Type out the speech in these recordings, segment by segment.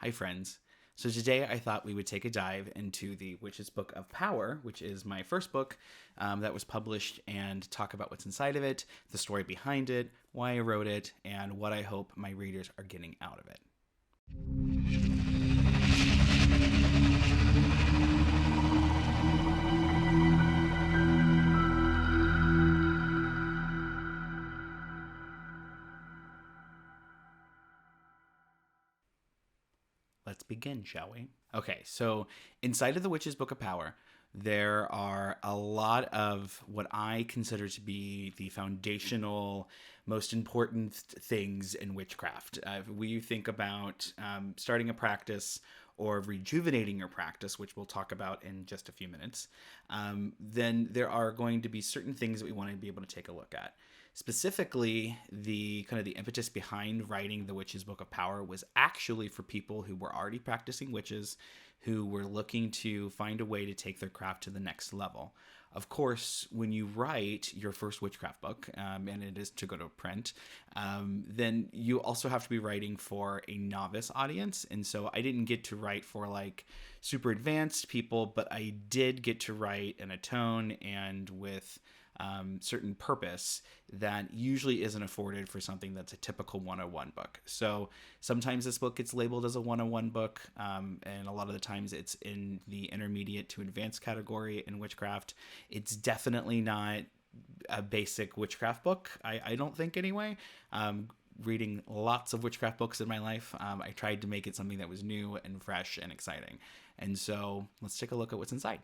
Hi, friends. So today I thought we would take a dive into the Witch's Book of Power, which is my first book that was published, and talk about what's inside of it, the story behind it, why I wrote it, and what I hope my readers are getting out of it. Let's begin, shall we? Okay, so inside of the Witch's Book of Power, there are a lot of what I consider to be the foundational, most important things in witchcraft. When you think about starting a practice or rejuvenating your practice, which we'll talk about in just a few minutes, then there are going to be certain things that we want to be able to take a look at. Specifically, the impetus behind writing the Witch's Book of Power was actually for people who were already practicing witches, who were looking to find a way to take their craft to the next level. Of course, when you write your first witchcraft book, and it is to go to print, then you also have to be writing for a novice audience. And so I didn't get to write for like super advanced people, but I did get to write in a tone and with certain purpose that usually isn't afforded for something that's a typical 101 book. So sometimes this book gets labeled as a 101 book, and a lot of the times it's in the intermediate to advanced category in witchcraft. It's definitely not a basic witchcraft book, I don't think anyway. Reading lots of witchcraft books in my life, I tried to make it something that was new and fresh and exciting. And so let's take a look at what's inside.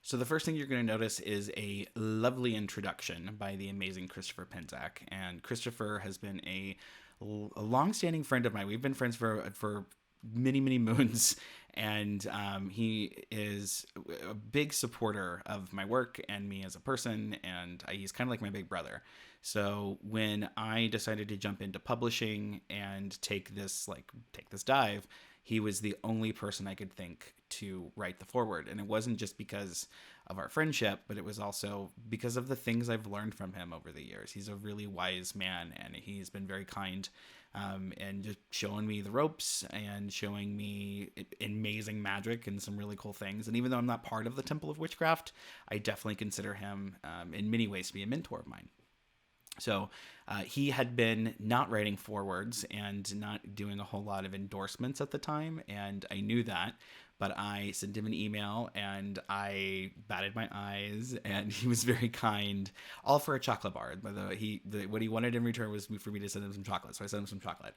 So the first thing you're going to notice is a lovely introduction by the amazing Christopher Penczak. And Christopher has been a long-standing friend of mine. We've been friends for many, many moons. And he is a big supporter of my work and me as a person. And he's kind of like my big brother. So when I decided to jump into publishing and take this dive, he was the only person I could think to write the foreword. And it wasn't just because of our friendship, but it was also because of the things I've learned from him over the years. He's a really wise man, and he's been very kind, and just showing me the ropes and showing me amazing magic and some really cool things. And even though I'm not part of the Temple of Witchcraft, I definitely consider him in many ways to be a mentor of mine. So he had been not writing forewords and not doing a whole lot of endorsements at the time, and I knew that, but I sent him an email and I batted my eyes, and he was very kind, all for a chocolate bar. But what he wanted in return was for me to send him some chocolate, so I sent him some chocolate.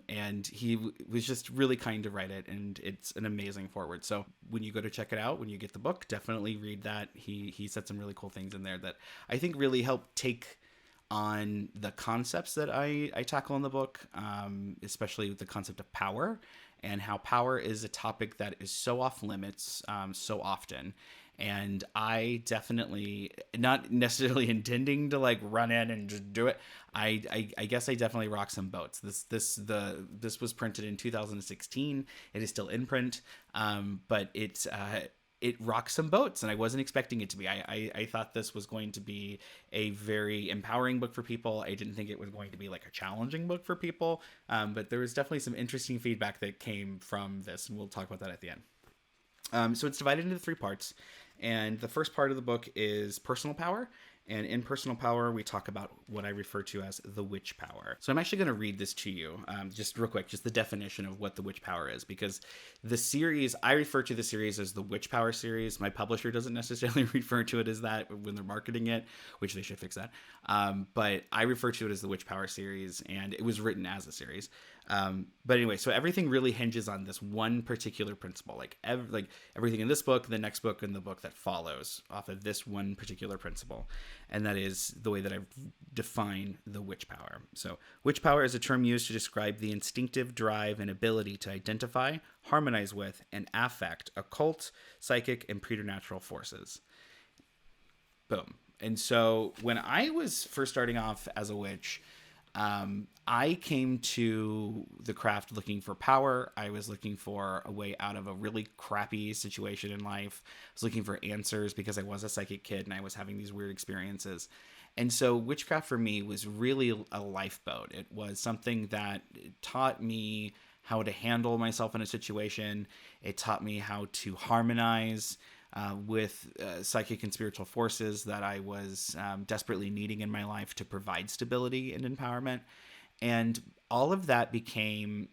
And he was just really kind to write it, and it's an amazing foreword. So when you go to check it out, when you get the book, definitely read that. He said some really cool things in there that I think really help take on the concepts that I tackle in the book, especially with the concept of power and how power is a topic that is so off limits so often. And I definitely, not necessarily intending to like run in and just do it, I guess I definitely rock some boats. This was printed in 2016. It is still in print, but it rocks some boats, and I wasn't expecting it to be. I thought this was going to be a very empowering book for people. I didn't think it was going to be like a challenging book for people, but there was definitely some interesting feedback that came from this, and we'll talk about that at the end. So it's divided into 3 parts, and the first part of the book is personal power. And in personal power, we talk about what I refer to as the witch power. So I'm actually going to read this to you, just real quick, just the definition of what the witch power is, because the series, I refer to the series as the Witch Power series. My publisher doesn't necessarily refer to it as that when they're marketing it, which they should fix that. But I refer to it as the Witch Power series, and it was written as a series. But anyway, so everything really hinges on this one particular principle, like everything in this book, the next book, and the book that follows off of this one particular principle. And that is the way that I define the witch power. So witch power is a term used to describe the instinctive drive and ability to identify, harmonize with, and affect occult, psychic, and preternatural forces. Boom. And so when I was first starting off as a witch, I came to the craft looking for power. I was looking for a way out of a really crappy situation in life. I was looking for answers because I was a psychic kid and I was having these weird experiences. And so witchcraft for me was really a lifeboat. It was something that taught me how to handle myself in a situation. It taught me how to harmonize with psychic and spiritual forces that I was desperately needing in my life to provide stability and empowerment. And all of that became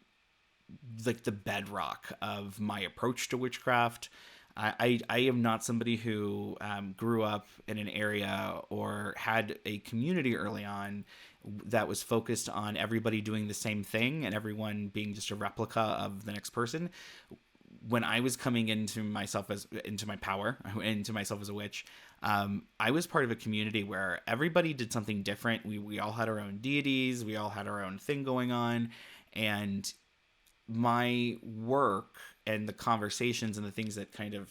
like the bedrock of my approach to witchcraft. I am not somebody who grew up in an area or had a community early on that was focused on everybody doing the same thing and everyone being just a replica of the next person. When I was coming into myself into my power, into myself as a witch, I was part of a community where everybody did something different. We all had our own deities. We all had our own thing going on. And my work and the conversations and the things that kind of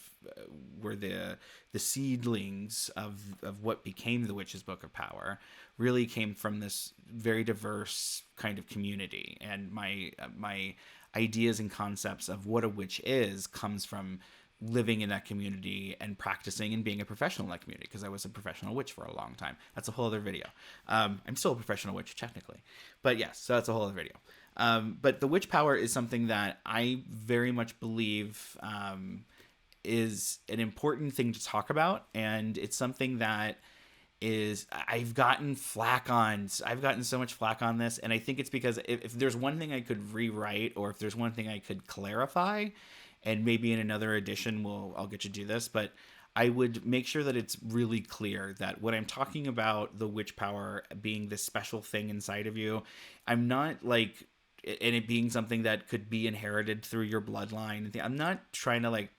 were the seedlings of what became the Witch's Book of Power really came from this very diverse kind of community. And my ideas and concepts of what a witch is comes from living in that community and practicing and being a professional in that community, because I was a professional witch for a long time. That's a whole other video. I'm still a professional witch technically, but yes, so that's a whole other video. But the witch power is something that I very much believe is an important thing to talk about, and it's something that I've gotten flack on. I've gotten so much flack on this, and I think it's because if there's one thing I could rewrite, or if there's one thing I could clarify, and maybe in another edition I'll get you to do this, but I would make sure that it's really clear that when I'm talking about the witch power being this special thing inside of you, I'm not like, and it being something that could be inherited through your bloodline. I'm not trying to like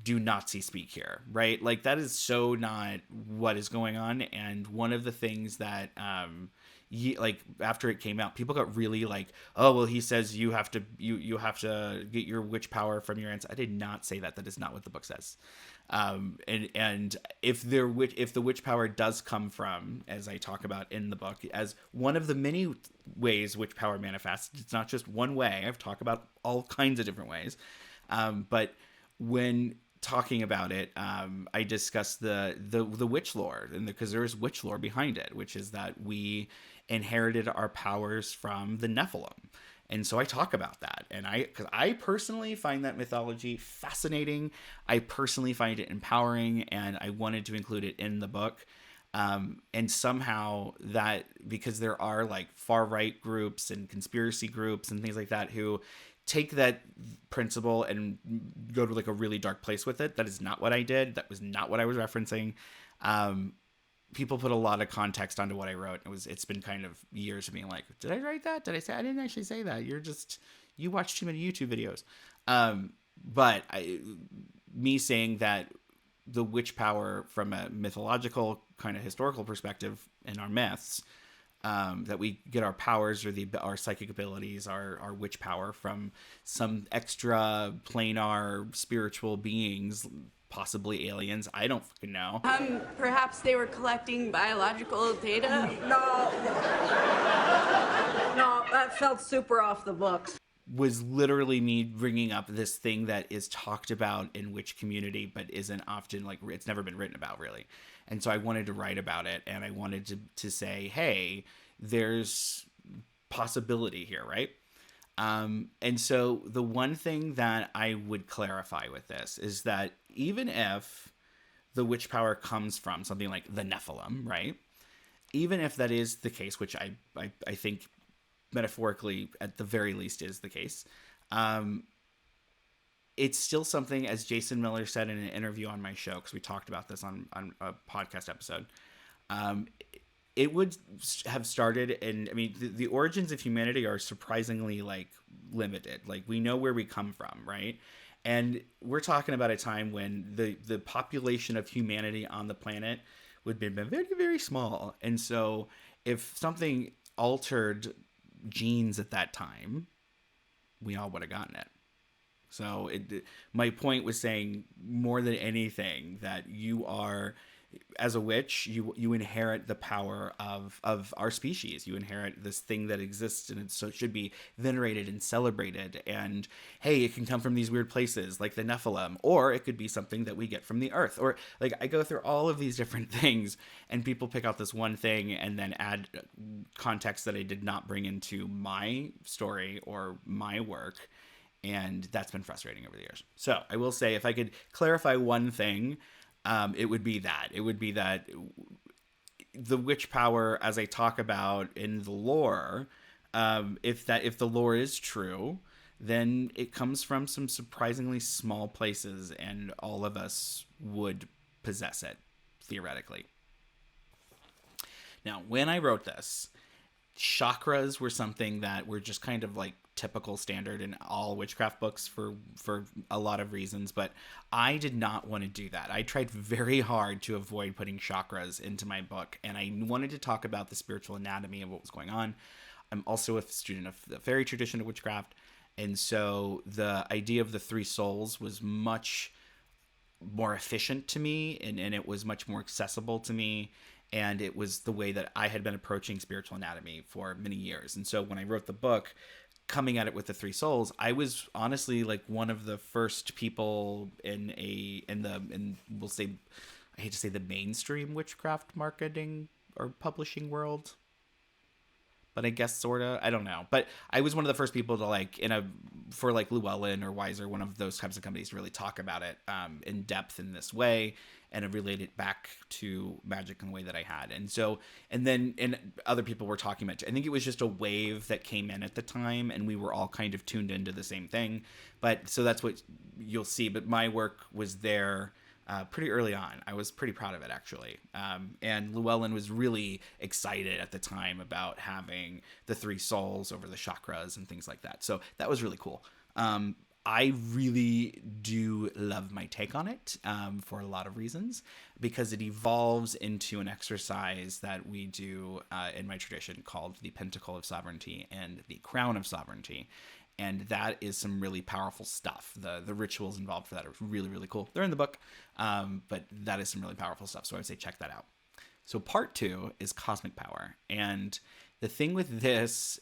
do Nazi speak here, right? Like that is so not what is going on. And one of the things that, like after it came out, people got really like, oh, well, he says you have to get your witch power from your ancestors. I did not say that. That is not what the book says. And if the witch power does come from, as I talk about in the book, as one of the many ways witch power manifests, it's not just one way. I've talked about all kinds of different ways. But when talking about it, I discussed the witch lore, and because there is witch lore behind it, which is that we inherited our powers from the Nephilim. And so I talk about that, and because I personally find that mythology fascinating. I personally find it empowering, and I wanted to include it in the book. And somehow that, because there are like far right groups and conspiracy groups and things like that who take that principle and go to like a really dark place with it. That is not what I did. That was not what I was referencing. People put a lot of context onto what I wrote. It's been kind of years of being like, did I write that? Did I say? I didn't actually say that. You watch too many YouTube videos. But me saying that the witch power from a mythological kind of historical perspective in our myths, that we get our powers or our psychic abilities, our witch power from some extra planar spiritual beings, possibly aliens. I don't fucking know. Perhaps they were collecting biological data? No, that felt super off the books. Was literally me bringing up this thing that is talked about in witch community, but isn't often like, it's never been written about really. And so I wanted to write about it, and I wanted to say, hey, there's possibility here, right? And so the one thing that I would clarify with this is that even if the witch power comes from something like the Nephilim, right? Even if that is the case, which I think metaphorically at the very least is the case, it's still something, as Jason Miller said in an interview on my show, because we talked about this on a podcast episode, it would have started in, I mean, the origins of humanity are surprisingly like limited. Like we know where we come from, right? And we're talking about a time when the population of humanity on the planet would have been very, very small. And so if something altered genes at that time, we all would have gotten it. So my point was saying more than anything that you are as a witch, you inherit the power of our species. You inherit this thing that exists, and so it should be venerated and celebrated. And hey, it can come from these weird places like the Nephilim, or it could be something that we get from the earth. Or like I go through all of these different things, and people pick out this one thing and then add context that I did not bring into my story or my work. And that's been frustrating over the years. So I will say, if I could clarify one thing, it would be that. It would be that the witch power, as I talk about in the lore, if the lore is true, then it comes from some surprisingly small places, and all of us would possess it, theoretically. Now, when I wrote this, chakras were something that were just kind of like typical standard in all witchcraft books for a lot of reasons, but I did not want to do that. I tried very hard to avoid putting chakras into my book, and I wanted to talk about the spiritual anatomy of what was going on. I'm also a student of the fairy tradition of witchcraft, and so the idea of the three souls was much more efficient to me, and it was much more accessible to me. And it was the way that I had been approaching spiritual anatomy for many years. And so when I wrote the book, coming at it with the three souls, I was honestly like one of the first people in we'll say, I hate to say the mainstream witchcraft marketing or publishing world, but I guess sorta, I don't know. But I was one of the first people to for Llewellyn or Weiser, one of those types of companies, to really talk about it in depth in this way, and relate it back to magic in the way that I had. And then other people were talking about it. I think it was just a wave that came in at the time, and we were all kind of tuned into the same thing. But so that's what you'll see. But my work was there pretty early on. I was pretty proud of it, actually. And Llewellyn was really excited at the time about having the three souls over the chakras and things like that. So that was really cool. I really do love my take on it for a lot of reasons, because it evolves into an exercise that we do in my tradition called the Pentacle of Sovereignty and the Crown of Sovereignty. And that is some really powerful stuff. The rituals involved for that are really, really cool. They're in the book, but that is some really powerful stuff. So I would say check that out. So part 2 is cosmic power. And the thing with this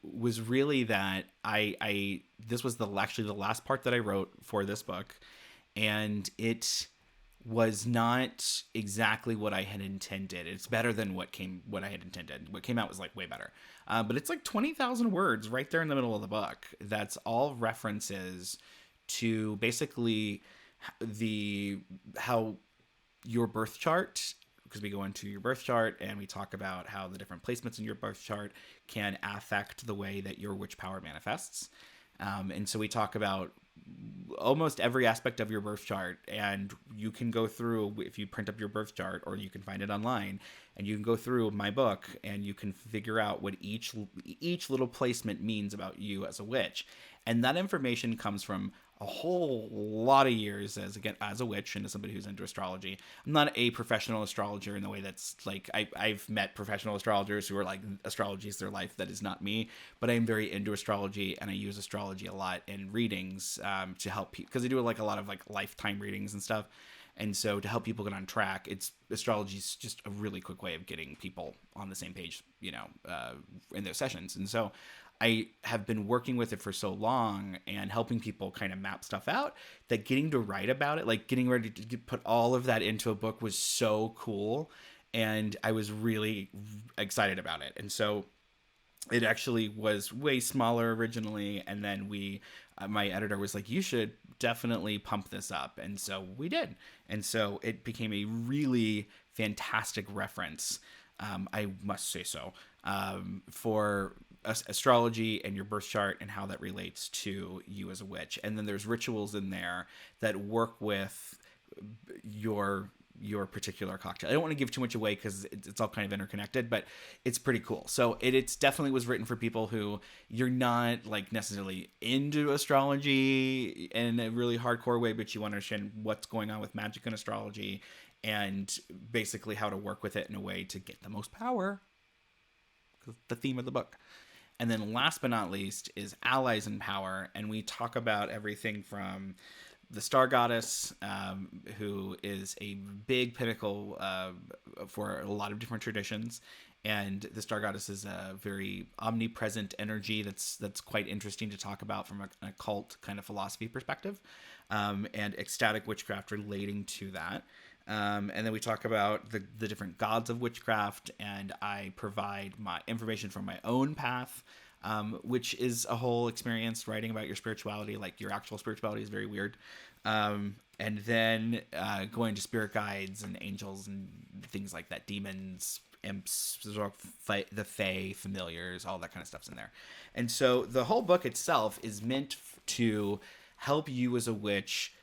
was really that this was actually the last part that I wrote for this book, and it was not exactly what I had intended. It's better than what I had intended. What came out was way better. But it's 20,000 words right there in the middle of the book. That's all references to basically how your birth chart, because we go into your birth chart and we talk about how the different placements in your birth chart can affect the way that your witch power manifests. And so we talk about almost every aspect of your birth chart, and you can go through, if you print up your birth chart, or you can find it online, and you can go through my book and you can figure out what each little placement means about you as a witch. And that information comes from a whole lot of years as a witch and as somebody who's into astrology. I'm not a professional astrologer in the way that's I've met professional astrologers who are astrology is their life. That is not me, but I am very into astrology, and I use astrology a lot in readings to help people, because I do a lot of lifetime readings and stuff. And so to help people get on track, astrology is just a really quick way of getting people on the same page, in their sessions. And so I have been working with it for so long and helping people kind of map stuff out, that getting to write about it, getting ready to put all of that into a book, was so cool. And I was really excited about it. And so it actually was way smaller originally. And then my editor was like, you should definitely pump this up. And so we did. And so it became a really fantastic reference, I must say so, for astrology and your birth chart and how that relates to you as a witch. And then there's rituals in there that work with your particular cocktail. I don't want to give too much away because it's all kind of interconnected, but it's pretty cool. So it's definitely was written for people who you're not necessarily into astrology in a really hardcore way, but you want to understand what's going on with magic and astrology, and basically how to work with it in a way to get the most power, because the theme of the book. And then last but not least is allies in power. And we talk about everything from the star goddess, who is a big pinnacle for a lot of different traditions. And the star goddess is a very omnipresent energy that's quite interesting to talk about from an occult kind of philosophy perspective, and ecstatic witchcraft relating to that. And then we talk about the different gods of witchcraft, and I provide my information from my own path, which is a whole experience writing about your spirituality. Like, your actual spirituality is very weird. And then going to spirit guides and angels and things like that, demons, imps, the fae, familiars, all that kind of stuff's in there. And so the whole book itself is meant to help you as a witch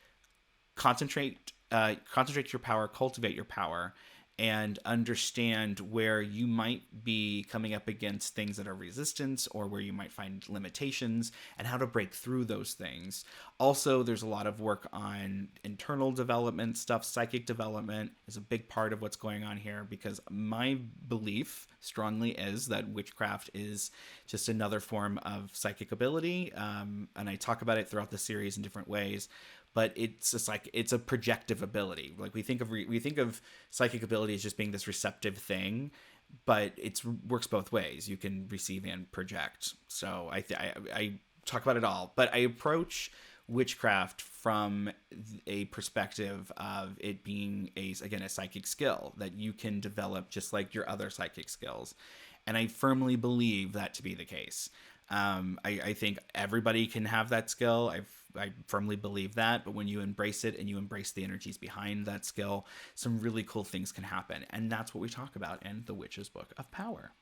concentrate your power, cultivate your power, and understand where you might be coming up against things that are resistance, or where you might find limitations, and how to break through those things. Also, there's a lot of work on internal development stuff. Psychic development is a big part of what's going on here, because my belief strongly is that witchcraft is just another form of psychic ability, and I talk about it throughout the series in different ways. But it's just like, it's a projective ability. Like, we think of psychic ability as just being this receptive thing, but it works both ways. You can receive and project. So I talk about it all, but I approach witchcraft from a perspective of it being a psychic skill that you can develop just like your other psychic skills. And I firmly believe that to be the case. I think everybody can have that skill. I firmly believe that, but when you embrace it and you embrace the energies behind that skill, some really cool things can happen. And that's what we talk about in The Witch's Book of Power.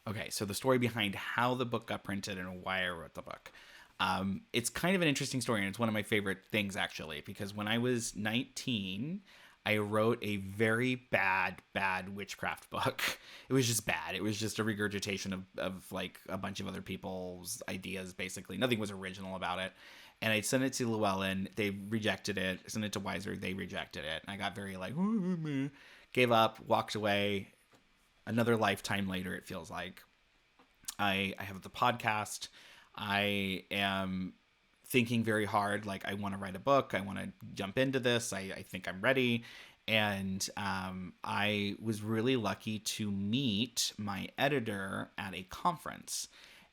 Okay, so the story behind how the book got printed and why I wrote the book. It's kind of an interesting story, and it's one of my favorite things, actually, because when I was 19, I wrote a very bad witchcraft book. It was just bad. It was just a regurgitation of like a bunch of other people's ideas, basically. Nothing was original about it. And I sent it to Llewellyn. They rejected it. I sent it to Weiser. They rejected it. And I got very like, gave up, walked away. Another lifetime later, it feels like. I have the podcast. I am thinking very hard, like, I want to write a book. I want to jump into this. I think I'm ready. And I was really lucky to meet my editor at a conference.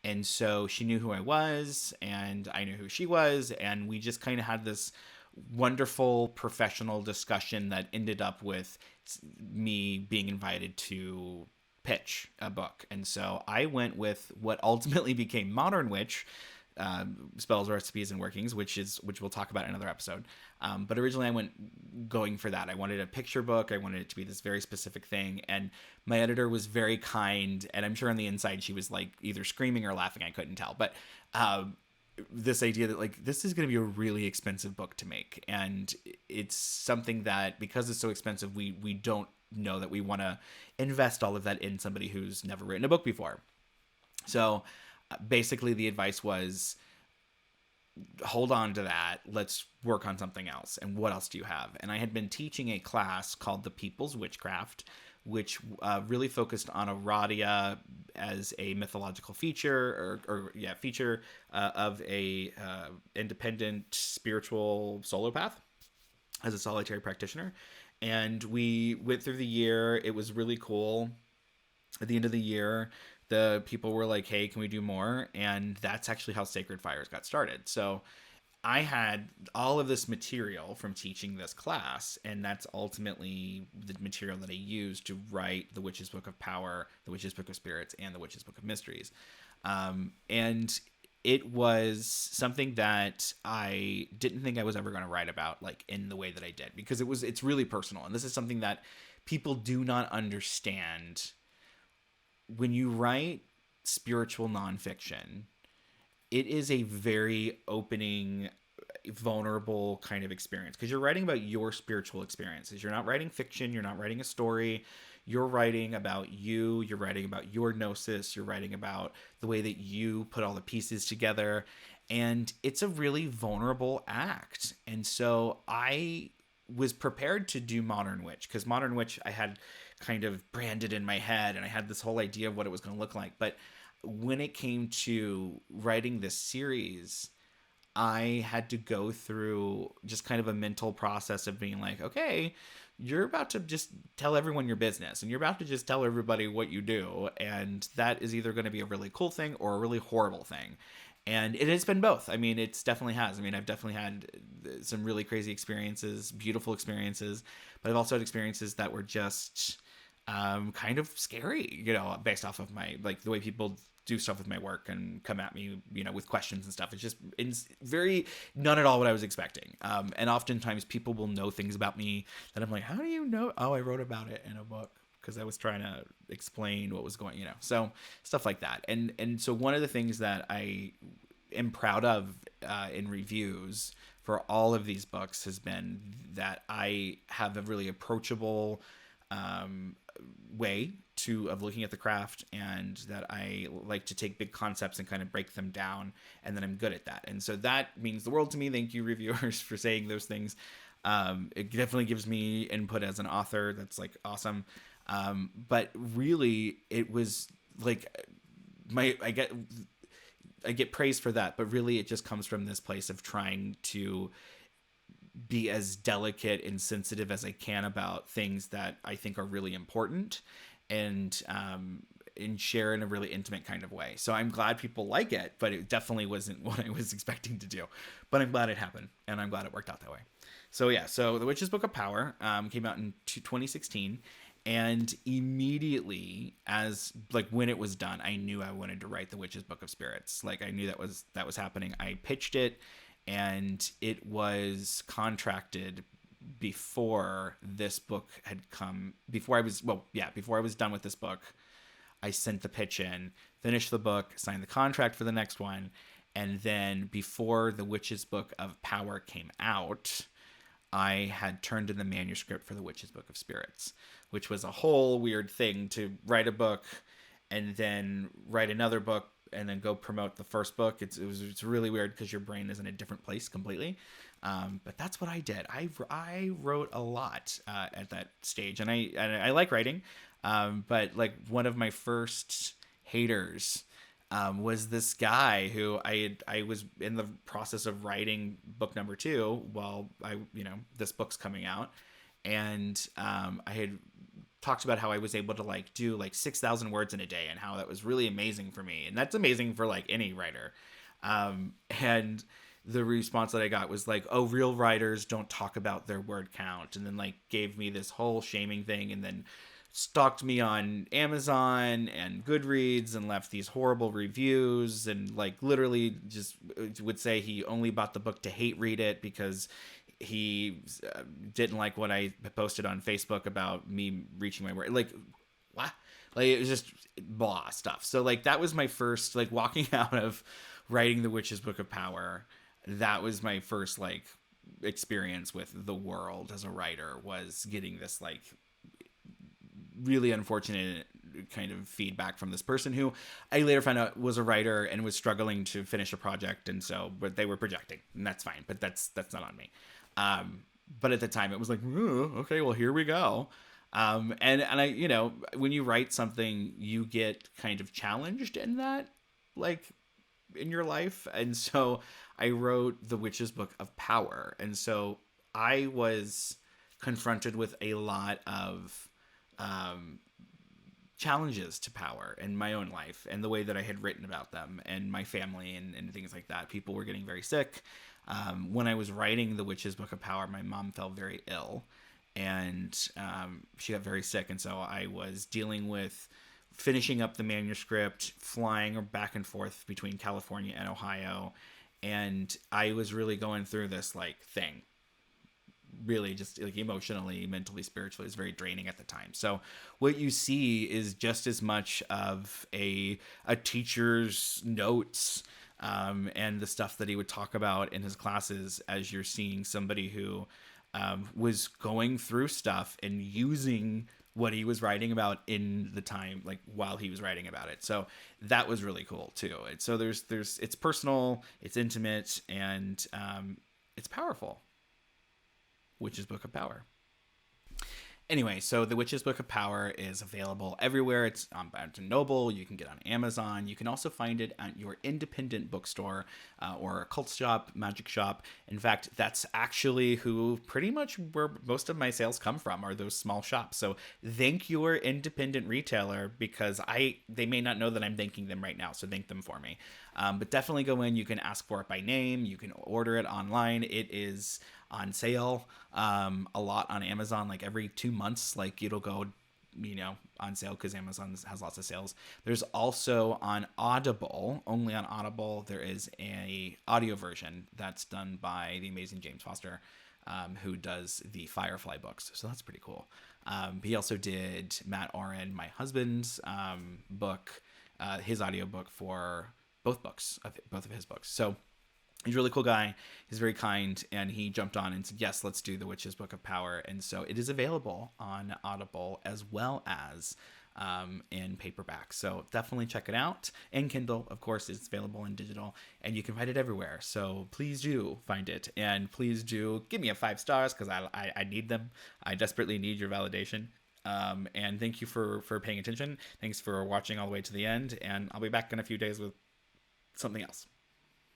And so she knew who I was, and I knew who she was. And we just kind of had this wonderful professional discussion that ended up with me being invited to pitch a book. And so I went with what ultimately became Modern Witch, spells, recipes, and workings, which we'll talk about in another episode. But originally I went going for that. I wanted a picture book. I wanted it to be this very specific thing. And my editor was very kind, and I'm sure on the inside she was like either screaming or laughing. I couldn't tell. But this idea that like, this is going to be a really expensive book to make. And it's something that, because it's so expensive, we don't know that we want to invest all of that in somebody who's never written a book before. So basically the advice was, hold on to that. Let's work on something else. And what else do you have? And I had been teaching a class called The People's Witchcraft, which really focused on Aradia as a mythological feature, feature of a independent spiritual solo path as a solitary practitioner. And we went through the year. It was really cool. At the end of the year, the people were like, hey, can we do more? And that's actually how Sacred Fires got started. So I had all of this material from teaching this class, and that's ultimately the material that I used to write The Witch's Book of Power, The Witch's Book of Spirits, and The Witch's Book of Mysteries. And it was something that I didn't think I was ever going to write about, like, in the way that I did, because it's really personal. And this is something that people do not understand. When you write spiritual nonfiction, it is a very opening, vulnerable kind of experience, because you're writing about your spiritual experiences. You're not writing fiction. You're not writing a story. You're writing about you. You're writing about your gnosis. You're writing about the way that you put all the pieces together. And it's a really vulnerable act. And so I was prepared to do Modern Witch, because Modern Witch I had kind of branded in my head, and I had this whole idea of what it was going to look like. But when it came to writing this series, I had to go through just kind of a mental process of being like, okay, you're about to just tell everyone your business and you're about to just tell everybody what you do. And that is either going to be a really cool thing or a really horrible thing. And it has been both. I mean, it's definitely has. I mean, I've definitely had some really crazy experiences, beautiful experiences, but I've also had experiences that were just kind of scary, you know, based off of my, like, the way people do stuff with my work and come at me, you know, with questions and stuff. It's very not at all what I was expecting. And oftentimes people will know things about me that I'm like, how do you know? Oh, I wrote about it in a book because I was trying to explain what was going, you know, so stuff like that. And so one of the things that I am proud of in reviews for all of these books has been that I have a really approachable way of looking at the craft, and that I like to take big concepts and kind of break them down, and then I'm good at that. And so that means the world to me. Thank you, reviewers, for saying those things. It definitely gives me input as an author. That's like awesome. But really it was like I get praise for that, but really it just comes from this place of trying to be as delicate and sensitive as I can about things that I think are really important, and share in a really intimate kind of way. So I'm glad people like it, but it definitely wasn't what I was expecting to do. But I'm glad it happened, and I'm glad it worked out that way. So yeah, so The Witch's Book of Power came out in 2016, and immediately, as like when it was done, I knew I wanted to write The Witch's Book of Spirits. Like I knew that was happening. I pitched it, and it was contracted before this book had come. Before I was done with this book, I sent the pitch in, finished the book, signed the contract for the next one, and then before The Witch's Book of Power came out, I had turned in the manuscript for The Witch's Book of Spirits, which was a whole weird thing to write a book and then write another book and then go promote the first book. It's really weird because your brain is in a different place completely. But that's what I did. I wrote a lot at that stage, and I like writing. But like one of my first haters was this guy who I was in the process of writing book number 2 while this book's coming out, and I had talked about how I was able to like do like 6,000 words in a day, and how that was really amazing for me, and that's amazing for like any writer. And the response that I got was like, oh, real writers don't talk about their word count, and then like gave me this whole shaming thing, and then stalked me on Amazon and Goodreads and left these horrible reviews, and like literally just would say he only bought the book to hate read it because he didn't like what I posted on Facebook about me reaching my word. Like, what? Like, it was just blah stuff. So like that was my first, like, walking out of writing The Witch's Book of Power. That was my first like experience with the world as a writer, was getting this like really unfortunate kind of feedback from this person who I later found out was a writer and was struggling to finish a project, and so, but they were projecting, and that's fine, but that's not on me. But at the time it was like, okay, well, here we go. And I, when you write something, you get kind of challenged in that, like, in your life. And so I wrote The Witch's Book of Power. And so I was confronted with a lot of challenges to power in my own life, and the way that I had written about them, and my family, and things like that. People were getting very sick. When I was writing The Witch's Book of Power, my mom fell very ill, and she got very sick. And so I was dealing with finishing up the manuscript, flying back and forth between California and Ohio. And I was really going through this like thing, really just like emotionally, mentally, spiritually. It's very draining at the time. So what you see is just as much of a teacher's notes and the stuff that he would talk about in his classes, as you're seeing somebody who was going through stuff and using what he was writing about in the time, like while he was writing about it. So that was really cool too. So there's it's personal, it's intimate, and it's powerful. Witch's Book of Power. Anyway, so The Witch's Book of Power is available everywhere. It's on Barnes & Noble. You can get it on Amazon. You can also find it at your independent bookstore or a cult shop, magic shop. In fact, that's actually who pretty much where most of my sales come from, are those small shops. So thank your independent retailer, because they may not know that I'm thanking them right now. So thank them for me. But definitely go in. You can ask for it by name. You can order it online. It is on sale a lot on Amazon, like every 2 months, like it'll go on sale, because Amazon has lots of sales. There's also on Audible, only on Audible, there is a audio version that's done by the amazing James Foster, who does the Firefly books, so that's pretty cool. He also did Matt Oren, my husband's book, his audiobook for both of his books. So he's a really cool guy. He's very kind, and he jumped on and said, yes, let's do The Witch's Book of Power. And so it is available on Audible as well as in paperback. So definitely check it out. And Kindle, of course, is available in digital, and you can find it everywhere. So please do find it, and please do give me a 5 stars, because I need them. I desperately need your validation. And thank you for paying attention. Thanks for watching all the way to the end, and I'll be back in a few days with something else.